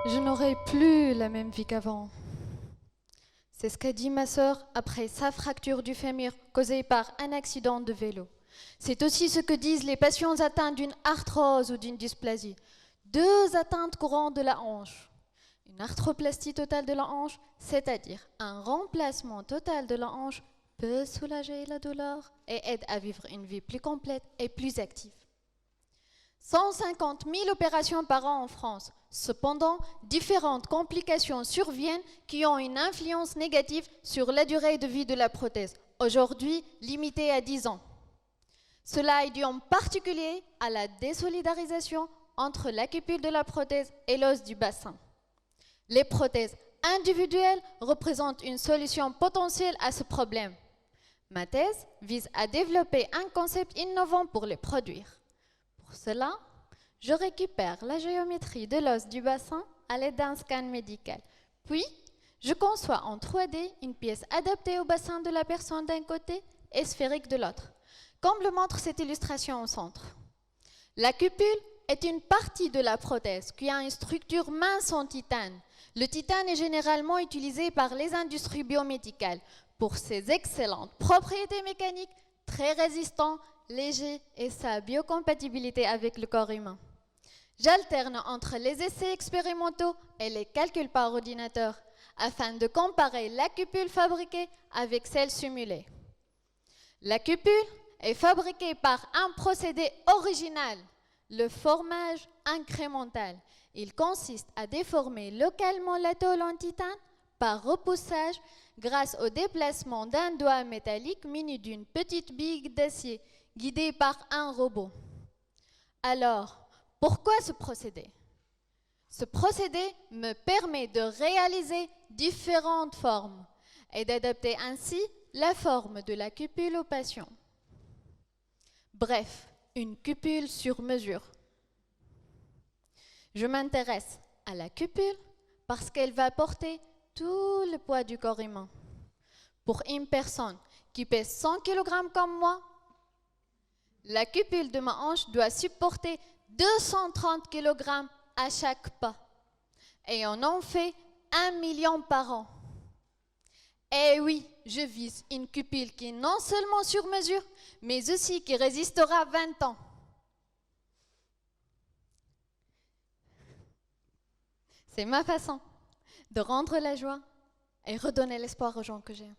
Je n'aurai plus la même vie qu'avant. C'est ce qu'a dit ma sœur après sa fracture du fémur causée par un accident de vélo. C'est aussi ce que disent les patients atteints d'une arthrose ou d'une dysplasie. Deux atteintes courantes de la hanche. Une arthroplastie totale de la hanche, c'est-à-dire un remplacement total de la hanche, peut soulager la douleur et aide à vivre une vie plus complète et plus active. 150 000 opérations par an en France. Cependant, différentes complications surviennent qui ont une influence négative sur la durée de vie de la prothèse, aujourd'hui limitée à 10 ans. Cela est dû en particulier à la désolidarisation entre la cupule de la prothèse et l'os du bassin. Les prothèses individuelles représentent une solution potentielle à ce problème. Ma thèse vise à développer un concept innovant pour les produire. Pour cela, je récupère la géométrie de l'os du bassin à l'aide d'un scan médical. Puis, je conçois en 3D une pièce adaptée au bassin de la personne d'un côté et sphérique de l'autre, comme le montre cette illustration au centre. La cupule est une partie de la prothèse qui a une structure mince en titane. Le titane est généralement utilisé par les industries biomédicales pour ses excellentes propriétés mécaniques, très résistant, léger et sa biocompatibilité avec le corps humain. J'alterne entre les essais expérimentaux et les calculs par ordinateur afin de comparer la cupule fabriquée avec celle simulée. La cupule est fabriquée par un procédé original, le formage incrémental. Il consiste à déformer localement la tôle en titane par repoussage grâce au déplacement d'un doigt métallique muni d'une petite bille d'acier guidée par un robot. Alors, pourquoi ce procédé? Ce procédé me permet de réaliser différentes formes et d'adapter ainsi la forme de la cupule au patient. Bref, une cupule sur mesure. Je m'intéresse à la cupule parce qu'elle va porter tout le poids du corps humain. Pour une personne qui pèse 100 kg comme moi, la cupule de ma hanche doit supporter 230 kg à chaque pas. Et on en fait 1 million par an. Et oui, je vise une cupule qui est non seulement sur mesure, mais aussi qui résistera 20 ans. C'est ma façon de rendre la joie et redonner l'espoir aux gens que j'aime.